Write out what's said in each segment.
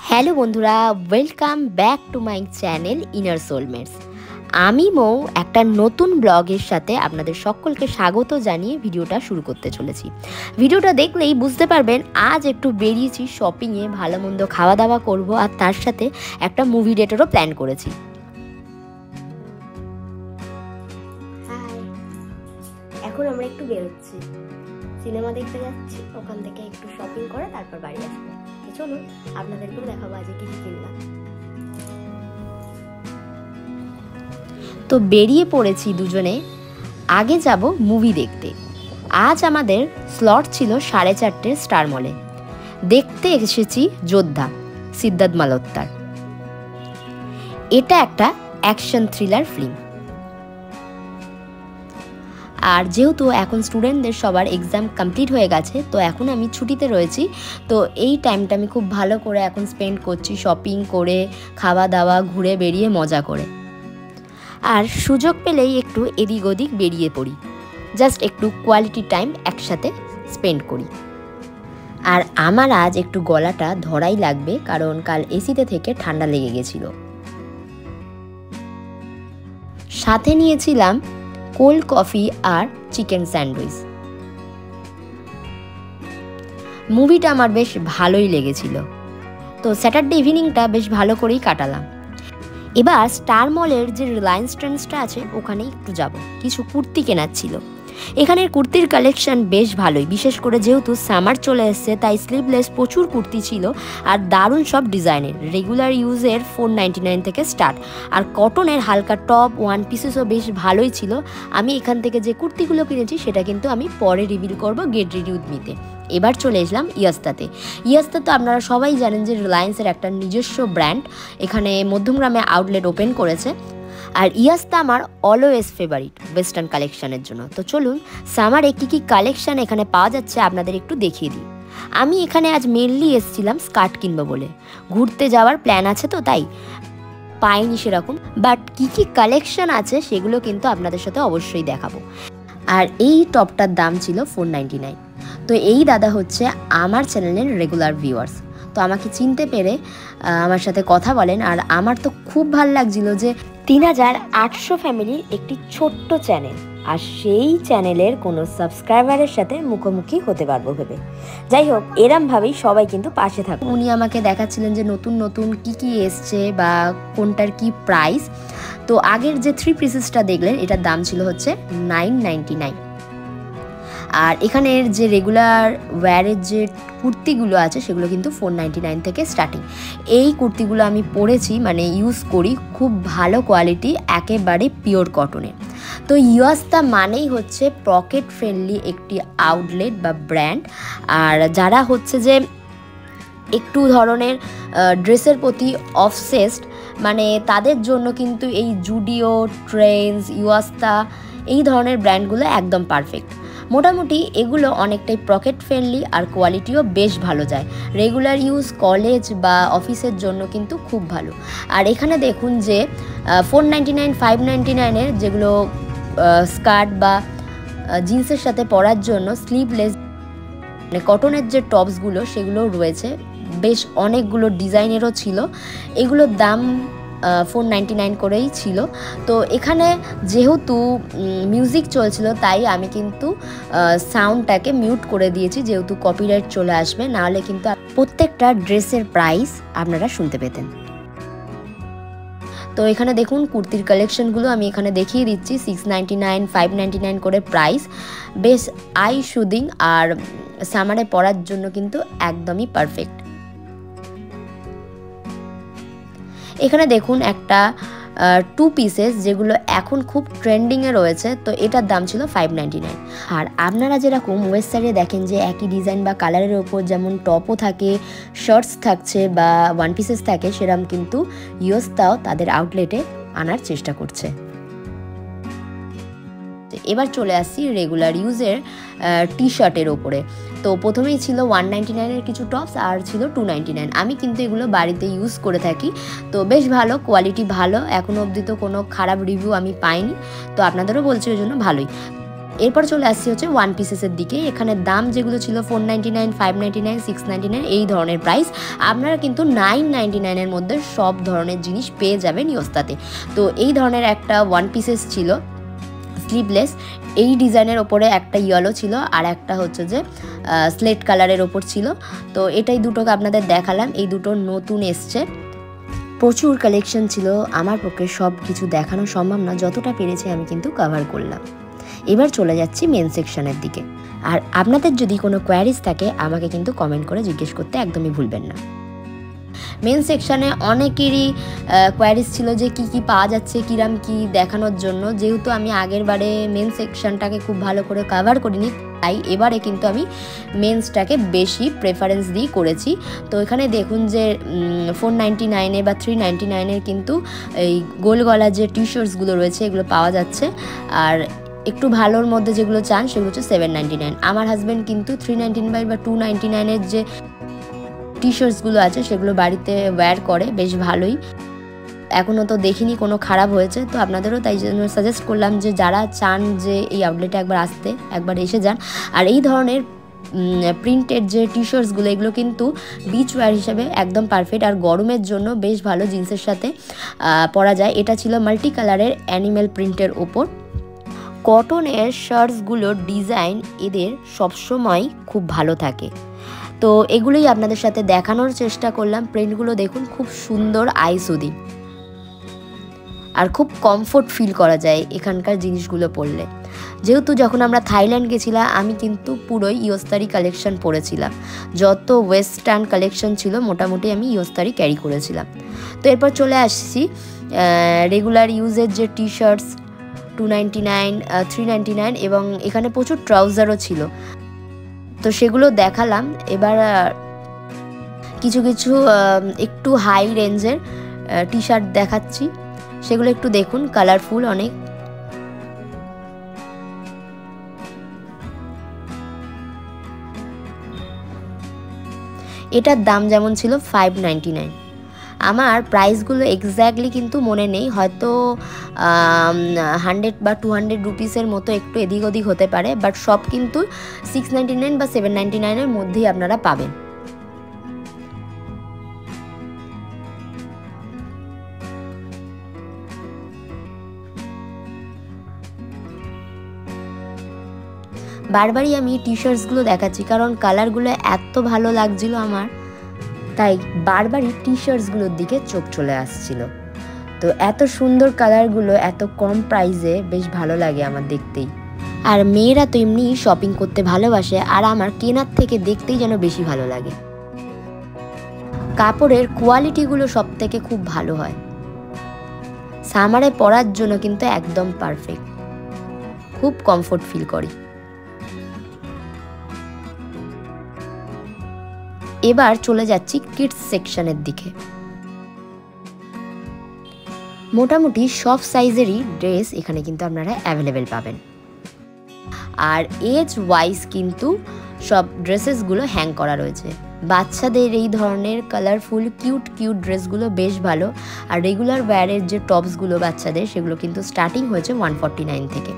Hello বন্ধুরা, welcome back to my channel inner soulmates. আমি মৌ একটা নতুন ব্লগের সাথে আপনাদের সকলকে স্বাগত জানিয়ে ভিডিওটা শুরু করতে চলেছি। ভিডিওটা দেখলেই বুঝতে পারবেন আজ একটু বেরিয়েছি শপিংয়ে, ভালো মন্দ খাওয়া দাওয়া করব, আর তার সাথে একটা মুভি ডেটেরও প্ল্যান করেছি। এখন আমরা একটু বেরোচ্ছি, সিনেমা দেখতে যাচ্ছি, ওখান থেকে একটু শপিং করে তারপর বাড়ি আসবো। চলুন আপনাদেরকেও দেখাবো আজকে কি কিনলাম। তো বেরিয়ে পড়েছি দুজনে। আগে যাব মুভি দেখতে। আজ আমাদের স্লট ছিল 4:30 স্টার মলে। দেখতে এসেছি যোদ্ধা, সিদ্ধার্থ মালহোত্রার। এটা একটা অ্যাকশন থ্রিলার ফিল্ম। আর যেহেতু এখন স্টুডেন্টদের সবার এক্সাম কমপ্লিট হয়ে গেছে, তো এখন আমি ছুটিতে রয়েছি। তো এই টাইমটা আমি খুব ভালো করে এখন স্পেন্ড করছি, শপিং করে, খাওয়া দাওয়া, ঘুরে বেরিয়ে মজা করে। আর সুযোগ পেলেই একটু এদিক ওদিক বেরিয়ে পড়ি, জাস্ট একটু কোয়ালিটি টাইম একসাথে স্পেন্ড করি। আর আমার আজ একটু গলাটা ধরাই লাগবে, কারণ কাল এসিতে থেকে ঠান্ডা লেগে গেছিল। সাথে নিয়েছিলাম কোল্ড কফি আর চিকেন স্যান্ডউইচ। মুভিটা আমার বেশ ভালোই লেগেছিল। তো স্যাটারডে ইভিনিংটা বেশ ভালো করেই কাটালাম। এবার স্টার মলের যে রিলায়েন্স ট্রেন্ডসটা আছে ওখানে একটু যাব, কিছু কুর্তি কেনার ছিল। এখানের কুর্তির কালেকশন বেশ ভালোই, বিশেষ করে যেহেতু সামার চলে এসছে তাই স্লিভলেস প্রচুর কুর্তি ছিল, আর দারুণ সব ডিজাইনের। রেগুলার ইউজের 499 থেকে স্টার্ট, আর কটনের হালকা টপ, ওয়ান পিসেসও বেশ ভালোই ছিল। আমি এখান থেকে যে কুর্তিগুলো কিনেছি সেটা কিন্তু আমি পরে রিভিল করব গেট রেডি উইথ মিতে। এবার চলে এসলাম ইয়াস্তাতে। ইয়াস্তা তো আপনারা সবাই জানেন যে রিলায়েন্সের একটা নিজস্ব ব্র্যান্ড, এখানে মধ্যমগ্রামে আউটলেট ওপেন করেছে। আর ইয়াস্তা আমার অলওয়েজ ফেভারিট ওয়েস্টার্ন কালেকশানের জন্য। তো চলুন সামারে কী কী কালেকশান এখানে পাওয়া যাচ্ছে আপনাদের একটু দেখিয়ে দিই। আমি এখানে আজ মেনলি এসেছিলাম স্কার্ট কিনবো বলে, ঘুরতে যাওয়ার প্ল্যান আছে তো তাই পাইনি সেরকম, বাট কী কী কালেকশান আছে সেগুলো কিন্তু আপনাদের সাথে অবশ্যই দেখাবো। আর এই টপটার দাম ছিল 499। তো এই দাদা হচ্ছে আমার চ্যানেলের রেগুলার ভিউয়ার্স, তো আমাকে চিনতে পেরে আমার সাথে কথা বলেন। আর আমার তো খুব ভালো লাগছিল যে 3800 ফ্যামিলির একটি ছোট্ট চ্যানেল, আর সেই চ্যানেলের কোনো সাবস্ক্রাইবারের সাথে মুখোমুখি হতে পারবো ভেবে। যাই হোক, এরমভাবেই সবাই কিন্তু পাশে থাকুন। উনি আমাকে দেখাচ্ছিলেন যে নতুন নতুন কি কি এসছে বা কোনটার কি প্রাইস। তো আগের যে 3 পিসেসটা দেখলেন এটার দাম ছিল হচ্ছে 999। আর এখানের যে রেগুলার ওয়্যারের যে কুর্তিগুলো আছে সেগুলো কিন্তু 499 থেকে স্টার্টিং। এই কুর্তিগুলো আমি পরেছি, মানে ইউজ করি, খুব ভালো কোয়ালিটি, একেবারে পিওর কটনের। তো ইয়াস্তা মানেই হচ্ছে পকেট ফ্রেন্ডলি একটি আউটলেট বা ব্র্যান্ড। আর যারা হচ্ছে যে একটু ধরনের ড্রেসের প্রতি অবসেসড, মানে তাদের জন্য কিন্তু এই জুডিও, ট্রেন্ডস, ইয়াস্তা এই ধরনের ব্র্যান্ডগুলো একদম পারফেক্ট। মোটামুটি এগুলো অনেকটাই পকেট ফ্রেন্ডলি, আর কোয়ালিটিও বেশ ভালো যায়। রেগুলার ইউজ, কলেজ বা অফিসের জন্য কিন্তু খুব ভালো। আর এখানে দেখুন যে 499, 599-এর যেগুলো স্কার্ট বা জিন্সের সাথে পরার জন্য স্লিভলেস মানে কটনের যে টপসগুলো সেগুলো রয়েছে, বেশ অনেকগুলো ডিজাইনেরও ছিল। এগুলোর দাম 499 করেই ছিল। তো এখানে যেহেতু মিউজিক চলছিল তাই আমি কিন্তু সাউন্ডটাকে মিউট করে দিয়েছি, যেহেতু কপিরাইট চলে আসবে, নাহলে কিন্তু প্রত্যেকটা ড্রেসের প্রাইস আপনারা শুনতে পেতেন। তো এখানে দেখুন কুর্তির কালেকশনগুলো আমি এখানে দেখিয়ে দিচ্ছি। 699, 599 করে প্রাইস, বেশ আই শুদিং, আর সামারে পরার জন্য কিন্তু একদমই পারফেক্ট। এখানে দেখুন একটা 2 পিসেস যেগুলো এখন খুব ট্রেন্ডিংয়ে রয়েছে, তো এটার দাম ছিল 599। আর আপনারা যেরকম ওয়েবসাইটে দেখেন যে একই ডিজাইন বা কালারের ওপর যেমন টপও থাকে, শার্টস থাকছে বা ওয়ান পিসেস থাকে, সেরকম কিন্তু ইয়াস্তাও তাদের আউটলেটে আনার চেষ্টা করছে। এবার চলে আসছি রেগুলার ইউজের টি শার্টের ওপরে। তো প্রথমেই ছিল 199-এর কিছু টপস, আর ছিল 299। আমি কিন্তু এগুলো বাড়িতে ইউজ করে থাকি, তো বেশ ভালো কোয়ালিটি, ভালো। এখনও অবধি তো কোনো খারাপ রিভিউ আমি পাইনি, তো আপনাদেরও বলছি ওই জন্য ভালোই। এরপর চলে আসছি হচ্ছে ওয়ান পিসেসের দিকে। এখানে দাম যেগুলো ছিল 499, 599, 699 এই ধরনের প্রাইস, আপনারা কিন্তু 999-এর মধ্যে সব ধরনের জিনিস পেয়ে যাবেন ইয়োস্তাতে। তো এই ধরনের একটা ওয়ান পিসেস ছিল স্লিভলেস, এই ডিজাইনের ওপরে একটা ইয়েলো ছিল আর একটা হচ্ছে যে স্লেট কালারের ওপর ছিল। তো এটাই দুটোকে আপনাদের দেখালাম, এই দুটো নতুন এসছে। প্রচুর কালেকশন ছিল, আমার পক্ষে সব কিছু দেখানো সম্ভব না, যতটা পেরেছি আমি কিন্তু কভার করলাম। এবার চলে যাচ্ছি মেন সেকশনের দিকে। আর আপনাদের যদি কোনো কোয়ারিজ থাকে আমাকে কিন্তু কমেন্ট করে জিজ্ঞেস করতে একদমই ভুলবেন না। মেন সেকশানে অনেকেরই কোয়ারিজ ছিল যে কি পাওয়া যাচ্ছে, কিরাম কি দেখানোর জন্য। যেহেতু আমি আগের বারে মেন সেকশনটাকে খুব ভালো করে কভার করিনি, তাই এবারে কিন্তু আমি মেন্সটাকে বেশি প্রেফারেন্স দিয়ে করেছি। তো এখানে দেখুন যে 499 বা 399 কিন্তু এই গোল গলা যে টি শার্টসগুলো রয়েছে এগুলো পাওয়া যাচ্ছে। আর একটু ভালোর মধ্যে যেগুলো চান সেগুলো হচ্ছে 799। আমার হাজব্যান্ড কিন্তু 399 বা 299 যে টি শার্টসগুলো আছে সেগুলো বাড়িতে ওয়্যার করে, বেশ ভালোই। এখনও তো দেখিনি কোনো খারাপ হয়েছে। তো আপনাদেরও তাই জন্য সাজেস্ট করলাম যে যারা চান যে এই আউটলেটে একবার আসতে, একবার এসে যান। আর এই ধরনের প্রিন্টেড যে টি শার্টসগুলো এগুলো কিন্তু বিচ ওয়্যার হিসেবে একদম পারফেক্ট, আর গরমের জন্য বেশ ভালো, জিন্সের সাথে পরা যায়। এটা ছিল মাল্টি কালারের অ্যানিমেল প্রিন্টের ওপর। কটনের শার্টসগুলোর ডিজাইন এদের সবসময় খুব ভালো থাকে। তো এগুলোই আপনাদের সাথে দেখানোর চেষ্টা করলাম। প্রিন্টগুলো দেখুন, খুব সুন্দর আইসুদি, আর খুব কমফোর্ট ফিল করা যায় এখানকার জিনিসগুলো পরলে। যেহেতু যখন আমরা থাইল্যান্ড গেছিলাম আমি কিন্তু পুরোই ইয়োস্তারি কালেকশন পরেছিলাম, যত ওয়েস্টার্ন কালেকশন ছিল মোটামুটি আমি ইয়োস্তারি ক্যারি করেছিলাম। তো এরপর চলে আসছি রেগুলার ইউজের যে টি শার্টস 299, 399 এবং এখানে প্রচুর ট্রাউজারও ছিল, তো সেগুলো দেখালাম। এবার কিছু কিছু একটু হাই রেঞ্জের টি শার্ট দেখাচ্ছি, সেগুলো একটু দেখুন, কালারফুল অনেক। এটার দাম যেমন ছিল 599। আমার প্রাইসগুলো এক্স্যাক্টলি কিন্তু মনে নেই, হয়তো 100 বা 200 রুপিসের মতো একটু এদিক ওদিক হতে পারে, বাট সব কিন্তু 699 বা 799-এর মধ্যেই আপনারা পাবেন। বারবারই আমি টি শার্টসগুলো দেখাচ্ছি কারণ কালারগুলো এত ভালো লাগছিল আমার, তাই বারবারই টি শার্টসগুলোর দিকে চোখ চলে আসছিল। তো এত সুন্দর কালারগুলো এত কম প্রাইসে বেশ ভালো লাগে আমার দেখতেই। আর মেয়েরা তো এমনি শপিং করতে ভালোবাসে, আর আমার কেনার থেকে দেখতেই যেন বেশি ভালো লাগে। কাপড়ের কোয়ালিটিগুলো সব থেকে খুব ভালো হয়, সামারে পরার জন্য কিন্তু একদম পারফেক্ট, খুব কমফোর্ট ফিল করি। এবার চলে যাচ্ছি কিডস সেকশনের দিকে। মোটামুটি সব সাইজেরই ড্রেস এখানে কিন্তু আপনারা অ্যাভেলেবেল পাবেন, আর এজ ওয়াইজ কিন্তু সব ড্রেসেসগুলো হ্যাং করা রয়েছে। বাচ্চাদের এই ধরনের কালারফুল কিউট ড্রেসগুলো বেশ ভালো, আর রেগুলার ওয়্যারের যে টপসগুলো বাচ্চাদের সেগুলো কিন্তু স্টার্টিং হয়েছে 149 থেকে।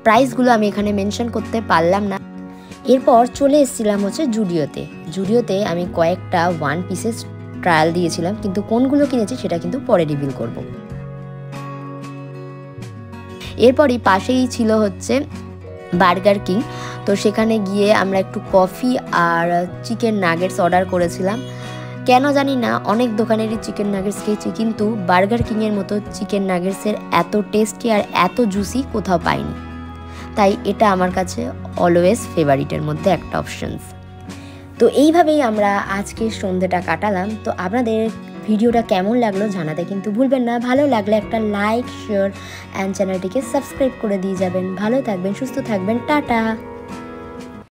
প্রাইসগুলো আমি এখানে মেনশন করতে পারলাম না। এরপর চলে এসেছিলাম হচ্ছে জুডিওতে আমি কয়েকটা ওয়ান পিসেস ট্রায়াল দিয়েছিলাম, কিন্তু কোনগুলো কিনেছি সেটা কিন্তু পরে রিভিল করব। এরপরই পাশেই ছিল হচ্ছে বার্গার কিং, তো সেখানে গিয়ে আমরা একটু কফি আর চিকেন নাগেটস অর্ডার করেছিলাম। কেন জানি না, অনেক দোকানেরই চিকেন নাগেটস খেয়েছি, কিন্তু বার্গার কিংয়ের মতো চিকেন নাগেটসের এত টেস্টি আর এত জুসি কোথাও পাইনি, তাই এটা আমার কাছে অলওয়েজ ফেভারিটের মধ্যে একটা অপশনস। তো এইভাবেই আমরা আজকের সন্ধ্যাটা কাটালাম। তো আপনাদের ভিডিওটা কেমন লাগলো জানাতে কিন্তু ভুলবেন না। ভালো লাগলে একটা লাইক, শেয়ার অ্যান্ড চ্যানেলটিকে সাবস্ক্রাইব করে দিয়ে যাবেন। ভালো থাকবেন, সুস্থ থাকবেন, টাটা।